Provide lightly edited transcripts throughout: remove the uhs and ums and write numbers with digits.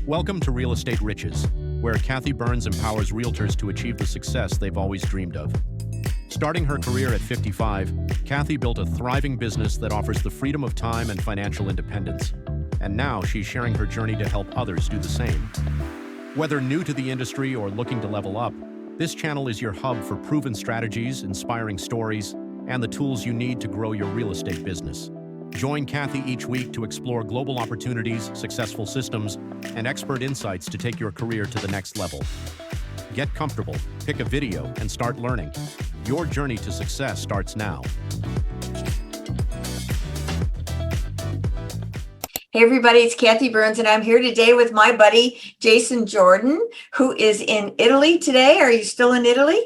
Welcome to Real Estate Riches, where Kathy Byrnes empowers realtors to achieve the success they've always dreamed of. Starting her career at 55, Kathy built a thriving business that offers the freedom of time and financial independence. And now she's sharing her journey to help others do the same. Whether new to the industry or looking to level up, this channel is your hub for proven strategies, inspiring stories, and the tools you need to grow your real estate business. Join Kathy each week to explore global opportunities, successful systems, and expert insights to take your career to the next level. Get comfortable, pick a video, and start learning. Your journey to success starts now. Hey everybody, it's Kathy Byrnes, and I'm here today with my buddy, Jason Jordan, who is in Italy today. Are you still in Italy?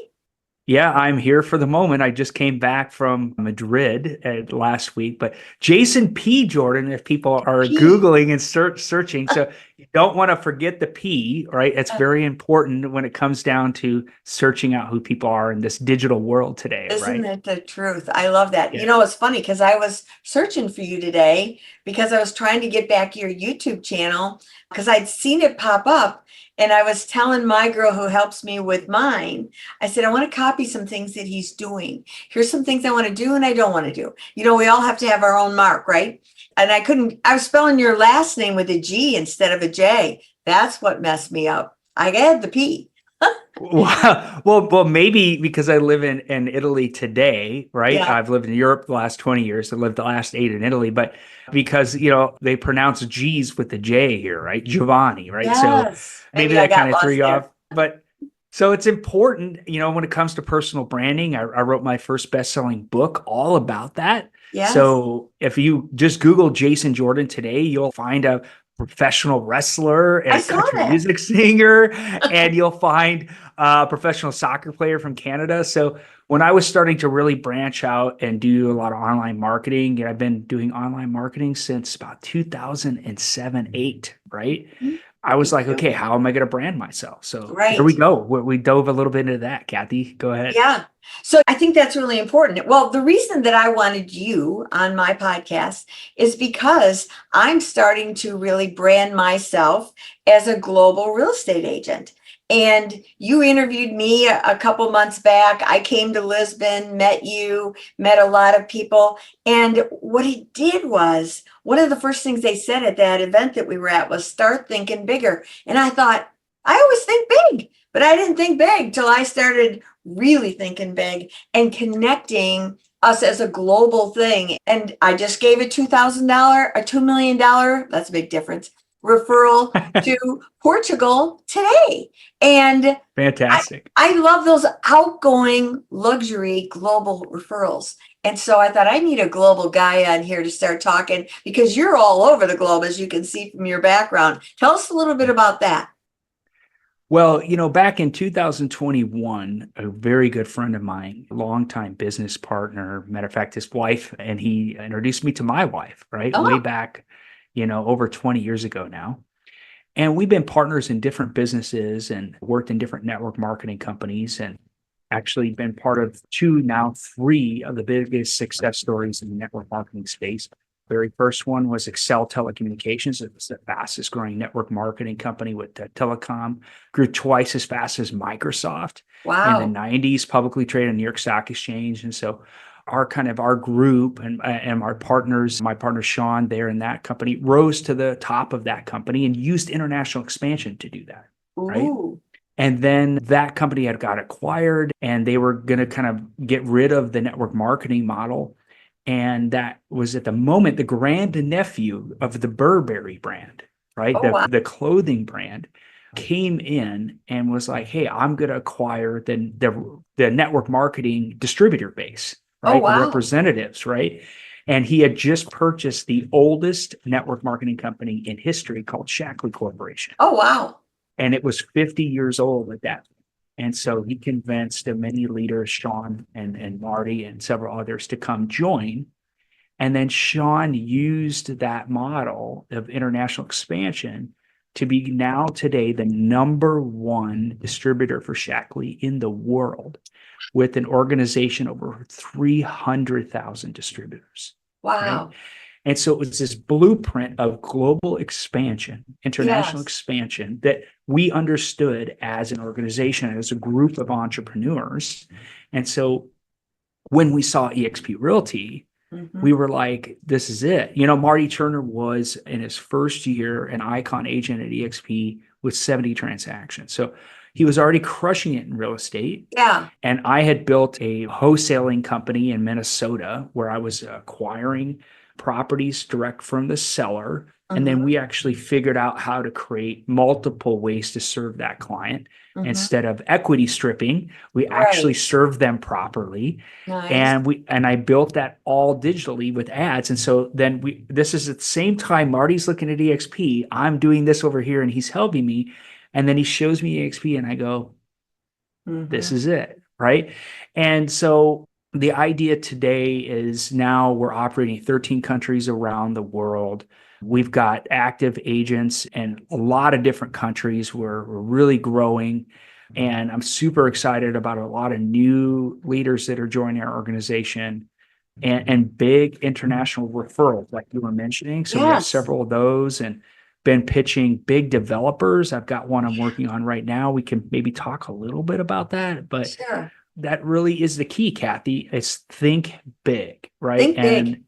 Yeah, I'm here for the moment. I just came back from Madrid last week, but Jason P. Jordan, if people are Googling and searching, so you don't want to forget the P, right? It's very important when it comes down to searching out who people are in this digital world today, Isn't right? it the truth? I love that. Yeah. You know, it's funny because I was searching for you today because I was trying to get back your YouTube channel because I'd seen it pop up. And I was telling my girl who helps me with mine, I said, I want to copy some things that he's doing. Here's some things I want to do and I don't want to do. You know, we all have to have our own mark, right? And I was spelling your last name with a G instead of a J. That's what messed me up. I had the P. Well, maybe because I live in Italy today, right? Yeah. I've lived in Europe the last 20 years. I lived the last 8 in Italy, but because, they pronounce G's with the J here, right? Giovanni, right? Yes. So maybe I that got kind of threw lost you there. off. But so it's important, when it comes to personal branding. I wrote my first best-selling book all about that. Yes. So if you just Google Jason Jordan today, you'll find a professional wrestler and I a saw country that. music singer, and you'll find a professional soccer player from Canada. So when I was starting to really branch out and do a lot of online marketing, and I've been doing online marketing since about 2007, 8, right? I was like, okay, how am I going to brand myself? So here we Right. go. We dove a little bit into that. Kathy, go ahead. Yeah. So I think that's really important. Well, the reason that I wanted you on my podcast is because I'm starting to really brand myself as a global real estate agent. And you interviewed me a couple months back. I came to Lisbon, met you, met a lot of people. And what it did was, one of the first things they said at that event that we were at was start thinking bigger. And I thought, I always think big, but I didn't think big till I started really thinking big and connecting us as a global thing. And I just gave a $2,000, a $2 million, that's a big difference, referral to Portugal today. And Fantastic. I love those outgoing luxury global referrals. And so I thought I need a global guy on here to start talking because you're all over the globe, as you can see from your background. Tell us a little bit about that. Well, back in 2021, a very good friend of mine, longtime business partner, matter of fact, his wife, and he introduced me to my wife, right? Oh. Way back, over 20 years ago now. And we've been partners in different businesses and worked in different network marketing companies and actually been part of 2, now 3 of the biggest success stories in the network marketing space. Very first one was Excel Telecommunications. It was the fastest growing network marketing company with telecom, grew twice as fast as Microsoft. Wow. In the 90s, publicly traded on New York Stock Exchange. And so our group and our partners, my partner Sean there in that company, rose to the top of that company and used international expansion to do that. Right. Ooh. And then that company had got acquired and they were going to kind of get rid of the network marketing model. And that was at the moment the grandnephew of the Burberry brand, right? Oh, wow. The clothing brand came in and was like, hey, I'm going to acquire the network marketing distributor base, right? Oh, wow. The representatives, right? And he had just purchased the oldest network marketing company in history called Shackley Corporation. Oh, wow. And it was 50 years old at that point. And so he convinced many leaders, Sean and Marty and several others, to come join. And then Sean used that model of international expansion to be now today the #1 distributor for Shackley in the world, with an organization over 300,000 distributors. Wow. Right? And so it was this blueprint of global expansion, international Yes. expansion that we understood as an organization, as a group of entrepreneurs. And so when we saw eXp Realty, we were like, this is it. You know, Marty Turner was in his first year an icon agent at eXp with 70 transactions. So he was already crushing it in real estate. Yeah. And I had built a wholesaling company in Minnesota where I was acquiring properties direct from the seller. And then we actually figured out how to create multiple ways to serve that client. Instead of equity stripping, we actually Right. served them properly. Nice. And I built that all digitally with ads. And so then this is at the same time Marty's looking at EXP, I'm doing this over here and he's helping me. And then he shows me EXP and I go, this is it, right? And so the idea today is now we're operating in 13 countries around the world. We've got active agents in a lot of different countries. We're really growing. And I'm super excited about a lot of new leaders that are joining our organization and big international referrals, like you were mentioning. So we have Yes. several of those and been pitching big developers. I've got one I'm working on right now. We can maybe talk a little bit about that, but Sure. that really is the key, Kathy, is think big, right? Think big. And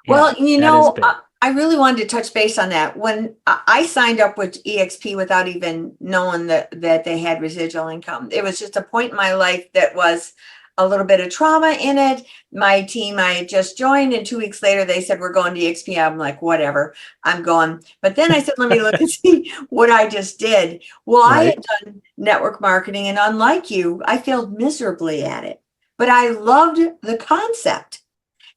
Well, yeah, that is big. I really wanted to touch base on that. When I signed up with EXP without even knowing that they had residual income, it was just a point in my life that was a little bit of trauma in it. My team, I had just joined, and 2 weeks later, they said, we're going to EXP. I'm like, whatever, I'm going. But then I said, let me look and see what I just did. Well, I had done network marketing, and unlike you, I failed miserably at it. But I loved the concept.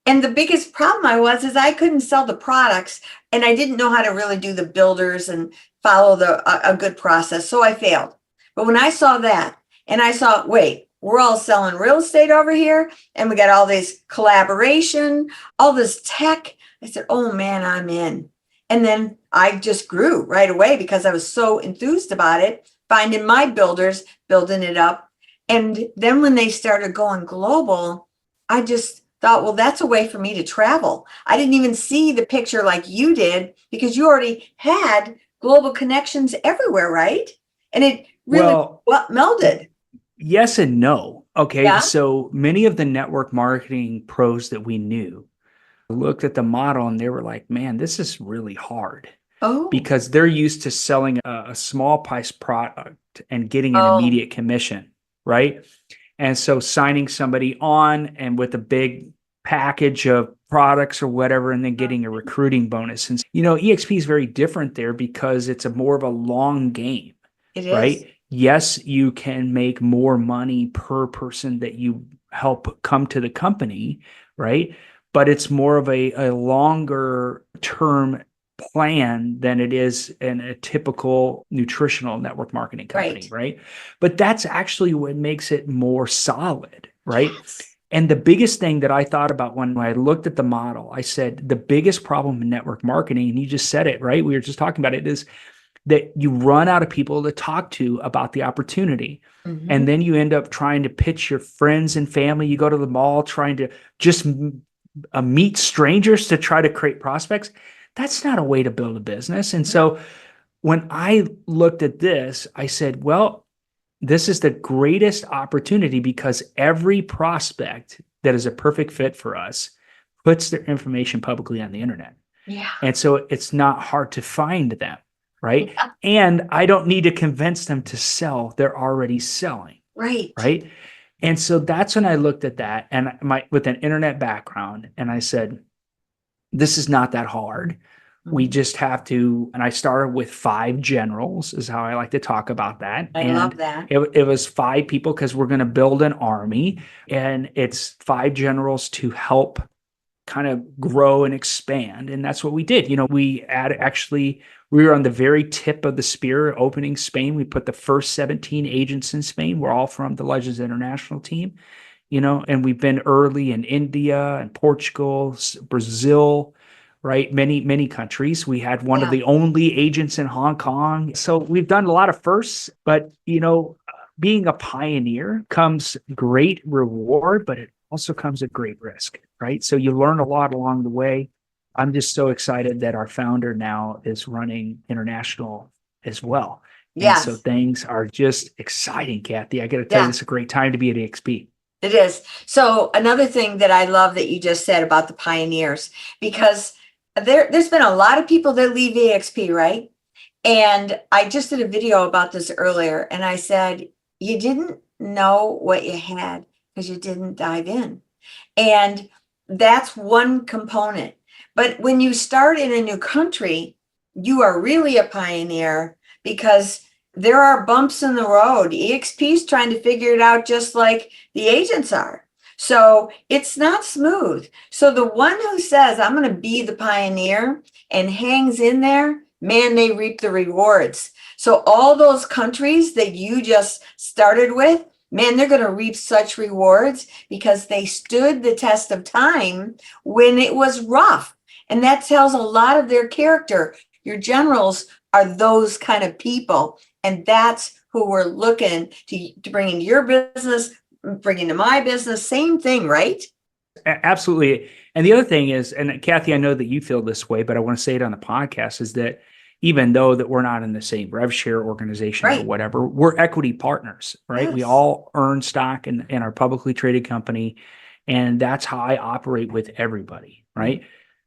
And the biggest problem is I couldn't sell the products, and I didn't know how to really do the builders and follow a good process. So I failed. But when I saw that and I saw, wait, we're all selling real estate over here and we got all this collaboration, all this tech, I said, oh man, I'm in. And then I just grew right away because I was so enthused about it, finding my builders, building it up. And then when they started going global, I just thought, well, that's a way for me to travel. I didn't even see the picture like you did because you already had global connections everywhere, right? And it really melded. Yes and no. Okay. Yeah. So many of the network marketing pros that we knew looked at the model and they were like, man, this is really hard. Oh. Because they're used to selling a small price product and getting an immediate commission, right? And so signing somebody on and with a big package of products or whatever, and then getting a recruiting bonus. And, EXP is very different there because it's more of a long game, right? Yes, you can make more money per person that you help come to the company, right? But it's more of a longer term plan than it is in a typical nutritional network marketing company, right? But that's actually what makes it more solid, right? Yes. And the biggest thing that I thought about when I looked at the model, I said, the biggest problem in network marketing, and you just said it, right? We were just talking about it, is that you run out of people to talk to about the opportunity. And then you end up trying to pitch your friends and family. You go to the mall trying to just meet strangers to try to create prospects. That's not a way to build a business. And so when I looked at this, I said, well, this is the greatest opportunity because every prospect that is a perfect fit for us puts their information publicly on the internet. Yeah. And so it's not hard to find them, right? Yeah. And I don't need to convince them to sell. They're already selling. Right. Right. And so that's when I looked at that and with an internet background, and I said, this is not that hard. We just have to, and I started with 5 generals is how I like to talk about that. I love that. It was 5 people because we're going to build an army, and it's 5 generals to help kind of grow and expand. And that's what we did. We were on the very tip of the spear opening Spain. We put the first 17 agents in Spain. We're all from the Legends International team, and we've been early in India and Portugal, Brazil, right? Many countries. We had one of the only agents in Hong Kong. So we've done a lot of firsts, but being a pioneer comes great reward, but it also comes at great risk, right? So you learn a lot along the way. I'm just so excited that our founder now is running international as well. And so Yes. things are just exciting, Kathy. I got to tell you, Yeah. this is a great time to be at EXP. It is. So another thing that I love that you just said about the pioneers, because there's been a lot of people that leave EXP, right? And I just did a video about this earlier, and I said, you didn't know what you had because you didn't dive in. And that's one component. But when you start in a new country, you are really a pioneer because there are bumps in the road. EXP is trying to figure it out just like the agents are. So it's not smooth. So the one who says, I'm going to be the pioneer and hangs in there, man, they reap the rewards. So all those countries that you just started with, man, they're going to reap such rewards because they stood the test of time when it was rough. And that tells a lot of their character. Your generals are those kind of people. And that's who we're looking to bring into your business, bring into my business. Same thing, right? Absolutely. And the other thing is, and Kathy, I know that you feel this way, but I want to say it on the podcast, is that even though that we're not in the same rev share organization or Right. whatever, we're equity partners, right? We Yes. all earn stock in our publicly traded company. And that's how I operate with everybody, right?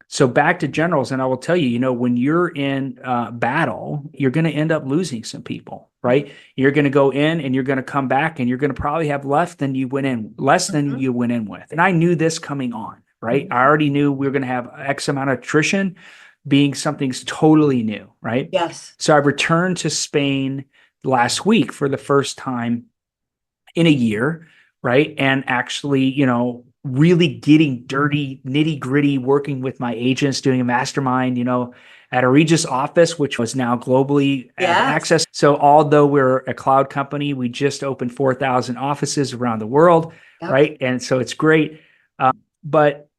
So back to generals, and I will tell you, when you're in battle, you're going to end up losing some people, right? You're going to go in and you're going to come back and you're going to probably have less than you went in with. And I knew this coming on, right? I already knew we were going to have X amount of attrition being something's totally new, right? Yes. So I returned to Spain last week for the first time in a year, right? And actually, really getting dirty, nitty gritty, working with my agents, doing a mastermind, at a Regis office, which was now globally have access. So although we're a cloud company, we just opened 4,000 offices around the world, right? And so it's great. But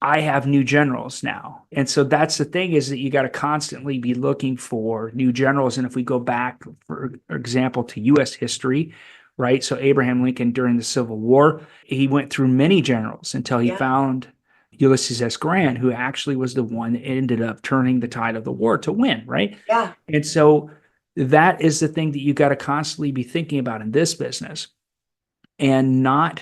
I have new generals now. And so that's the thing, is that you got to constantly be looking for new generals. And if we go back, for example, to US history, right? So Abraham Lincoln during the Civil War, he went through many generals until he found Ulysses S. Grant, who actually was the one that ended up turning the tide of the war to win, right? Yeah. And so that is the thing that you got to constantly be thinking about in this business, and not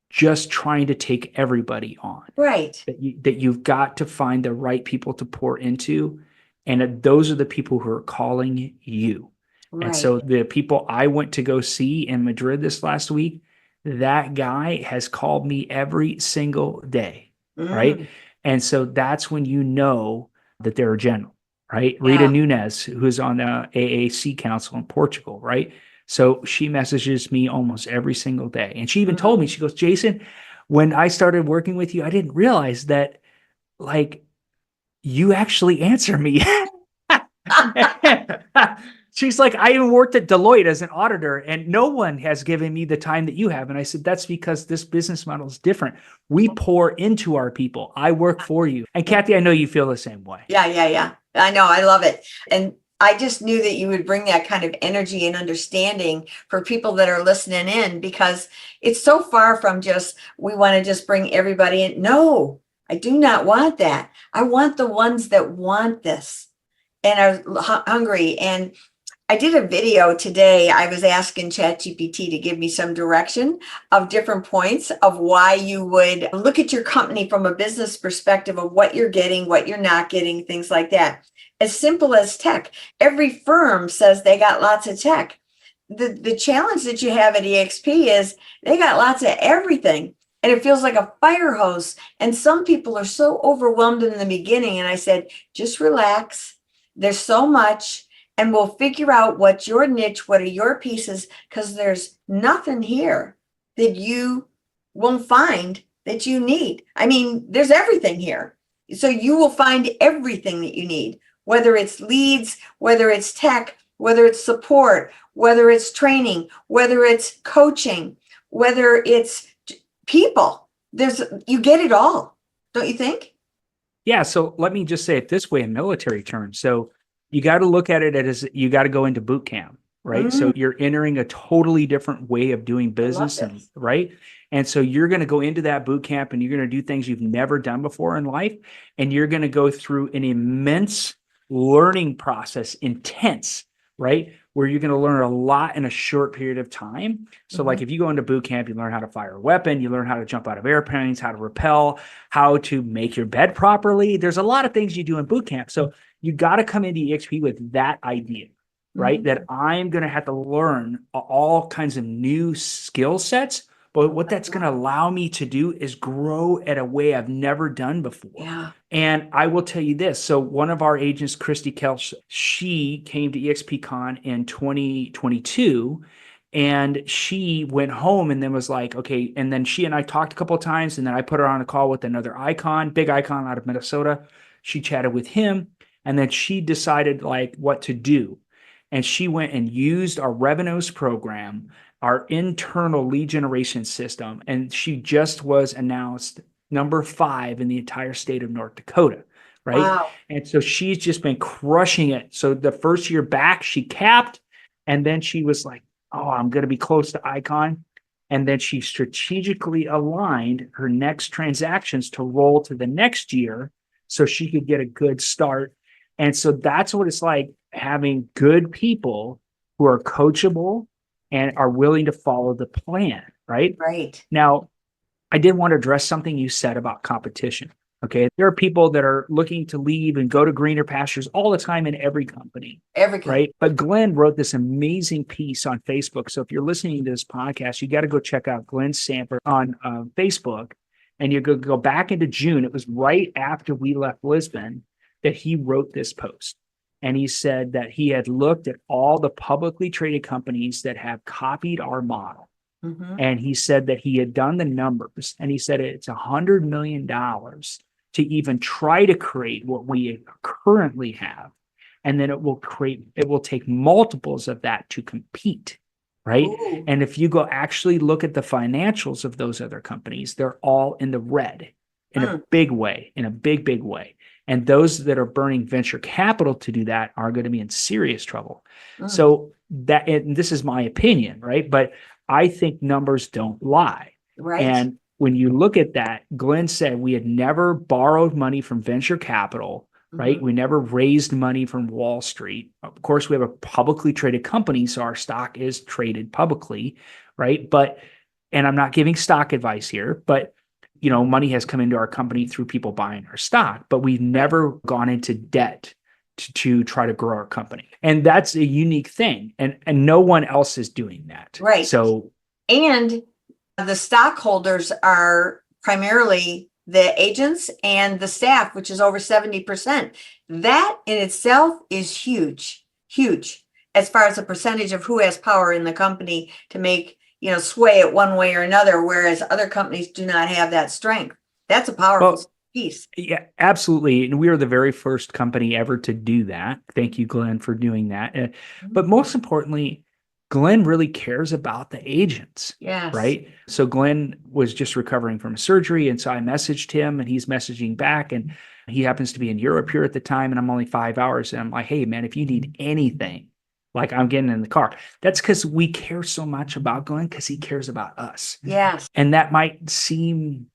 just trying to take everybody on. Right. That you've got to find the right people to pour into, and those are the people who are calling you. Right. And so the people I went to go see in Madrid this last week, that guy has called me every single day, right? And so that's when you know that they're a general, right? Rita Nunes, who's on the AAC Council in Portugal, right? So she messages me almost every single day. And she even told me, she goes, Jason, when I started working with you, I didn't realize that, like, you actually answer me. She's like, I even worked at Deloitte as an auditor, and no one has given me the time that you have. And I said, that's because this business model is different. We pour into our people. I work for you. And Kathy, I know you feel the same way. Yeah. I know. I love it. And I just knew that you would bring that kind of energy and understanding for people that are listening in, because it's so far from just, we want to just bring everybody in. No, I do not want that. I want the ones that want this and are hungry. And I did a video today. I was asking ChatGPT to give me some direction of different points of why you would look at your company from a business perspective of what you're getting, what you're not getting, things like that. As simple as tech. Every firm says they got lots of tech. The challenge that you have at EXP is they got lots of everything. And it feels like a fire hose. And some people are so overwhelmed in the beginning. And I said, just relax. There's so much. And we'll figure out what's your niche, what are your pieces, because there's nothing here that you won't find that you need. I mean, there's everything here. So you will find everything that you need, whether it's leads, whether it's tech, whether it's support, whether it's training, whether it's coaching, whether it's people. You get it all, don't you think? Yeah. So let me just say it this way in military terms. So you got to look at it as you got to go into boot camp. right? So you're entering a totally different way of doing I love business, and this. right. And so you're going to go into that boot camp and you're going to do things you've never done before in life. And you're going to go through an immense learning process, intense, right? Where you're going to learn a lot in a short period of time. So like if you go into boot camp, you learn how to fire a weapon, you learn how to jump out of airplanes, how to rappel, how to make your bed properly. There's a lot of things you do in boot camp. So you got to come into EXP with that idea, right? That I'm going to have to learn all kinds of new skill sets. But what that's going to allow me to do is grow at a way I've never done before. Yeah. And I will tell you this. So one of our agents, Christy Kelch, she came to EXPCon in 2022 and she went home and then was like, okay. And then she and I talked a couple of times and then I put her on a call with another icon, big icon out of Minnesota. She chatted with him and then she decided like what to do. And she went and used our Revenues program, our internal lead generation system. And she just was announced number 5 in the entire state of North Dakota, right? Wow. And so she's just been crushing it. So the first year back, she capped, and then she was like, oh, I'm going to be close to Icon. And then she strategically aligned her next transactions to roll to the next year so she could get a good start. And so that's what it's like having good people who are coachable and are willing to follow the plan, right? Right. Now, I did want to address something you said about competition. Okay. There are people that are looking to leave and go to greener pastures all the time in every company. Right. But Glenn wrote this amazing piece on Facebook. So if you're listening to this podcast, you got to go check out Glenn Sanford on Facebook. And you go back into June. It was right after we left Lisbon that he wrote this post. And he said that he had looked at all the publicly traded companies that have copied our model. And he said that he had done the numbers and he said it's $100 million to even try to create what we currently have. And then it will take multiples of that to compete. Right. Ooh. And if you go actually look at the financials of those other companies, they're all in the red in a big way, in a big, big way. And those that are burning venture capital to do that are going to be in serious trouble. So that, and this is my opinion, right? But I think numbers don't lie. Right. And when you look at that, Glenn said we had never borrowed money from venture capital, right? We never raised money from Wall Street. Of course, we have a publicly traded company, so our stock is traded publicly, right? But, and I'm not giving stock advice here, but you know, money has come into our company through people buying our stock, but we've never gone into debt to try to grow our company. And that's a unique thing. And no one else is doing that. Right. So, and the stockholders are primarily the agents and the staff, which is over 70%. That in itself is huge, huge, as far as the percentage of who has power in the company to make, you know, sway it one way or another, whereas other companies do not have that strength. That's a powerful piece. Yeah, absolutely. And we are the very first company ever to do that. Thank you, Glenn, for doing that. But most importantly, Glenn really cares about the agents. Yes. Right. So Glenn was just recovering from a surgery. And so I messaged him and he's messaging back. And he happens to be in Europe here at the time. And I'm only 5 hours. And I'm like, hey, man, if you need anything, like I'm getting in the car. That's because we care so much about Glenn because he cares about us. Yes. And that might seem,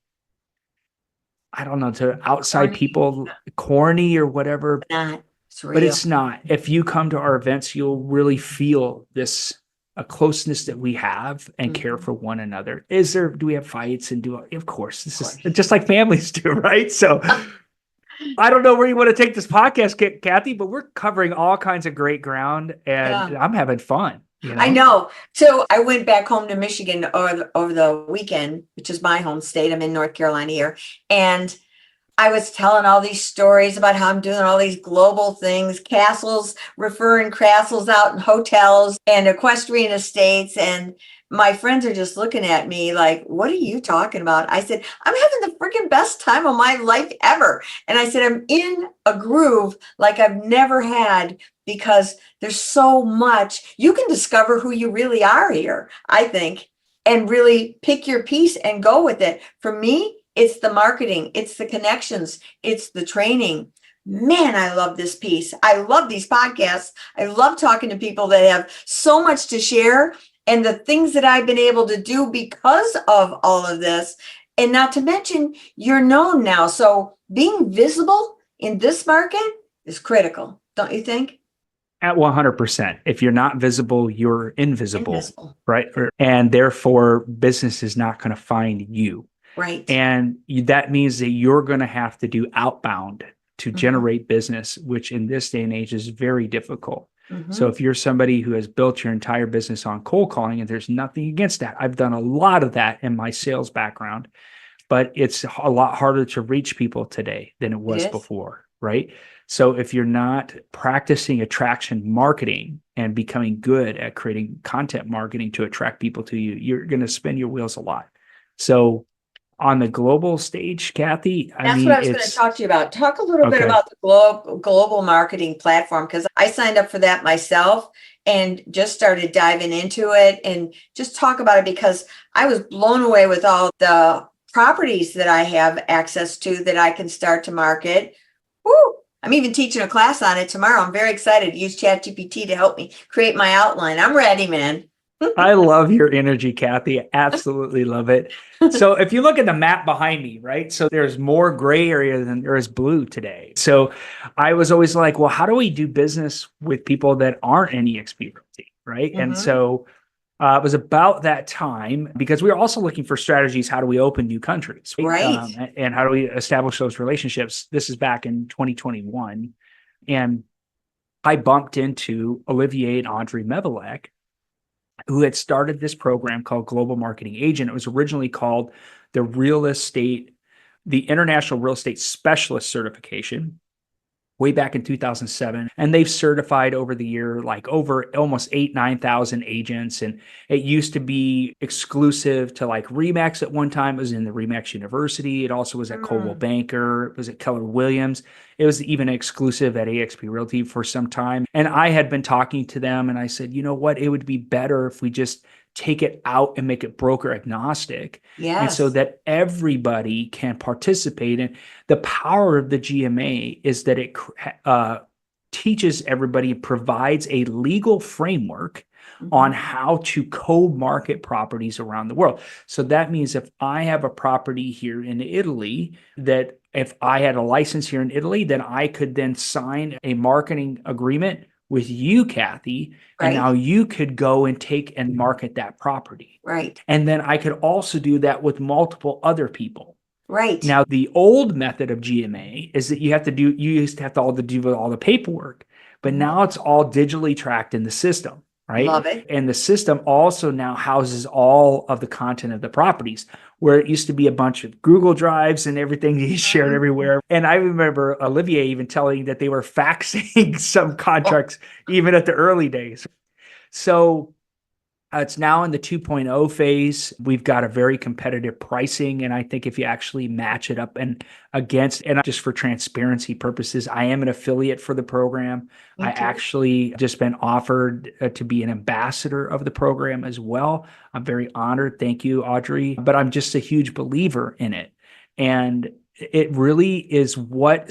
I don't know, to outside people corny or whatever. Not. It's real. But it's not. If you come to our events, you'll really feel this a closeness that we have and care for one another. Do we have fights and of course, this is just like families do, right? So I don't know where you want to take this podcast, Kathy, but we're covering all kinds of great ground and I'm having fun. You know? I know. So I went back home to Michigan over the weekend, which is my home state. I'm in North Carolina here. And I was telling all these stories about how I'm doing all these global things, castles, referring castles out in hotels and equestrian estates. And my friends are just looking at me like, what are you talking about? I said, I'm having the freaking best time of my life ever. And I said, I'm in a groove like I've never had because there's so much. You can discover who you really are here, I think, and really pick your piece and go with it. For me, it's the marketing, it's the connections, it's the training. man, I love this piece. I love these podcasts. I love talking to people that have so much to share and the things that I've been able to do because of all of this. And not to mention, you're known now. So being visible in this market is critical, don't you think? At 100%. If you're not visible, you're invisible, Invisible. right? And therefore, business is not going to find you. Right. And that means that you're going to have to do outbound to Mhm. generate business, which in this day and age is very difficult. So Mhm. if you're somebody who has built your entire business on cold calling, and there's nothing against that, I've done a lot of that in my sales background, but it's a lot harder to reach people today than it It was is. before, right? So if you're not practicing attraction marketing and becoming good at creating content marketing to attract people to you, you're going to spin your wheels a lot. So on the global stage, Kathy, I That's what mean, I was going to it's talk to you about. Talk a little bit okay. about the global marketing platform, because I signed up for that myself and just started diving into it, and just talk about it because I was blown away with all the properties that I have access to that I can start to market. Woo! I'm even teaching a class on it tomorrow. I'm very excited to use ChatGPT to help me create my outline. I'm ready, man. I love your energy, Kathy. Absolutely love it. So if you look at the map behind me, right? So there's more gray area than there is blue today. So I was always like, well, how do we do business with people that aren't in EXP Realty, right? And Mhm. so it was about that time because we were also looking for strategies. How do we open new countries, Right. and how do we establish those relationships? This is back in 2021. And I bumped into Olivier and Audrey Mevalek, who had started this program called Global Marketing Agent. It was originally called the International Real Estate Specialist Certification, way back in 2007. And they've certified over the year, like over almost 9,000 agents. And it used to be exclusive to like Remax at one time. It was in the Remax University. It also was at Coldwell Mm. Banker. It was at Keller Williams. It was even exclusive at eXp Realty for some time. And I had been talking to them and I said, you know what? It would be better if we just take it out and make it broker agnostic. And so Yes. that everybody can participate in. The power of the GMA is that it teaches everybody, provides a legal framework on Mhm. how to co-market properties around the world. So that means if I have a property here in Italy, that if I had a license here in Italy, then I could then sign a marketing agreement with you, Kathy, and Right. now you could go and take and market that property. Right. And then I could also do that with multiple other people. Right. Now, the old method of GMA is that you used to have to do all the paperwork, but Mhm. now it's all digitally tracked in the system, right? Love it. And the system also now houses all of the content of the properties, where it used to be a bunch of Google Drives and everything you shared Mhm. everywhere. And I remember Olivier even telling that they were faxing some Oh, contracts even at the early days. So it's now in the 2.0 phase. We've got a very competitive pricing. And I think if you actually match it up and against, and just for transparency purposes, I am an affiliate for the program. I me too. actually just been offered to be an ambassador of the program as well. I'm very honored. Thank you, Audrey. But I'm just a huge believer in it. And it really is what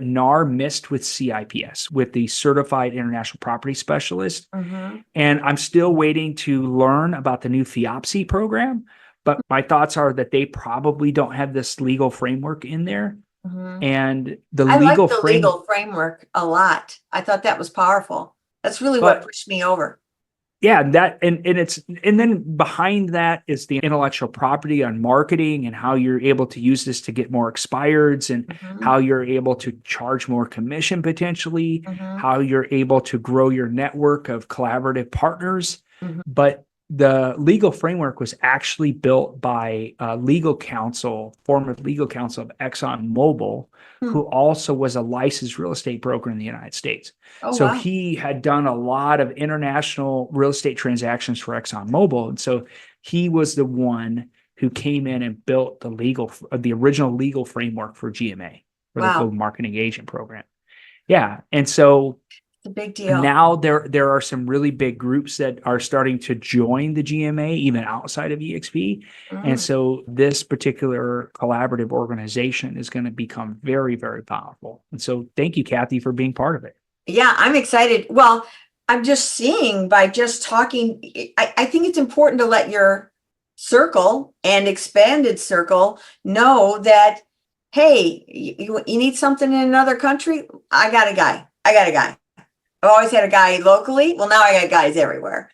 NAR missed with CIPS, with the Certified International Property Specialist. Mhm. And I'm still waiting to learn about the new FIAPSI program. But my thoughts are that they probably don't have this legal framework in there. Mhm. And the I like legal the frame, legal framework a lot. I thought that was powerful. That's really what but pushed me over. yeah, and then behind that is the intellectual property on marketing and how you're able to use this to get more expireds and Mhm. how you're able to charge more commission potentially, Mhm. how you're able to grow your network of collaborative partners. Mhm. But the legal framework was actually built by former legal counsel of ExxonMobil, Hmm. who also was a licensed real estate broker in the United States. Oh, So wow. he had done a lot of international real estate transactions for ExxonMobil. And so he was the one who came in and built the original legal framework for GMA, for the Wow. Global Marketing Agent Program. Yeah. And so It's a big deal. Now there are some really big groups that are starting to join the GMA, even outside of EXP. And Mm. so this particular collaborative organization is going to become very, very powerful. And so thank you, Kathy, for being part of it. Yeah, I'm excited. Well, I'm just seeing by just talking, I think it's important to let your circle and expanded circle know that, hey, you need something in another country? I got a guy. I got a guy. I've always had a guy locally. Well, now I got guys everywhere.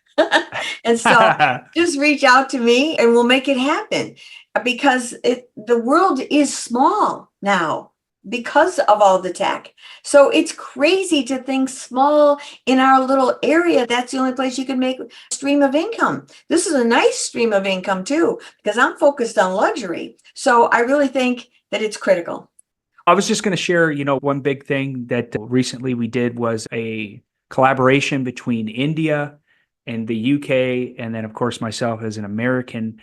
And so just reach out to me and we'll make it happen, because the world is small now because of all the tech. So it's crazy to think small in our little area. That's the only place you can make a stream of income. This is a nice stream of income too, because I'm focused on luxury. So I really think that it's critical. I was just going to share, one big thing that recently we did was a collaboration between India and the UK. And then, of course, myself as an American,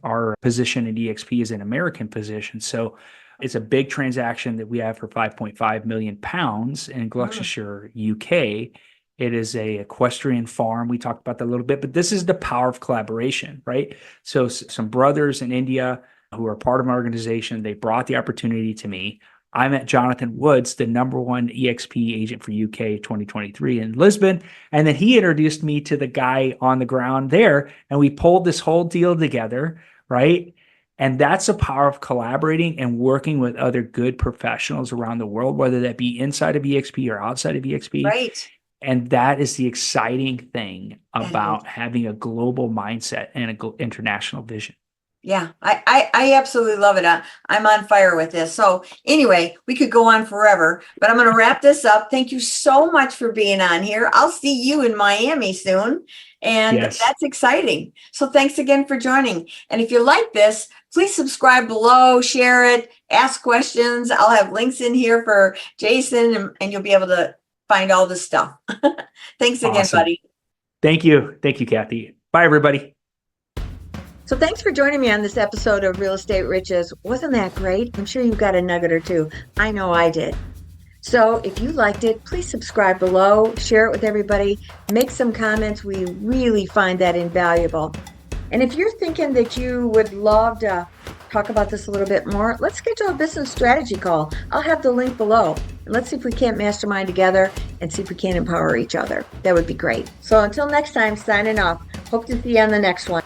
our position in EXP is an American position. So it's a big transaction that we have for 5.5 million pounds in Gloucestershire, UK. It is a equestrian farm. We talked about that a little bit, but this is the power of collaboration, right? So some brothers in India who are part of my organization, they brought the opportunity to me. I met Jonathan Woods, the #1 EXP agent for UK 2023 in Lisbon. And then he introduced me to the guy on the ground there. And we pulled this whole deal together, right? And that's the power of collaborating and working with other good professionals around the world, whether that be inside of EXP or outside of EXP. Right. And that is the exciting thing about having a global mindset and an international vision. Yeah, I absolutely love it. I'm on fire with this. So anyway, we could go on forever, but I'm going to wrap this up. Thank you so much for being on here. I'll see you in Miami soon. And that's exciting. So thanks again for joining. And if you like this, please subscribe below, share it, ask questions. I'll have links in here for Jason and you'll be able to find all this stuff. Thanks again, buddy. Thank you. Thank you, Kathy. Bye, everybody. So thanks for joining me on this episode of Real Estate Riches. Wasn't that great? I'm sure you got a nugget or two. I know I did. So if you liked it, please subscribe below, share it with everybody, make some comments. We really find that invaluable. And if you're thinking that you would love to talk about this a little bit more, let's schedule a business strategy call. I'll have the link below. And let's see if we can't mastermind together and see if we can empower each other. That would be great. So until next time, signing off. Hope to see you on the next one.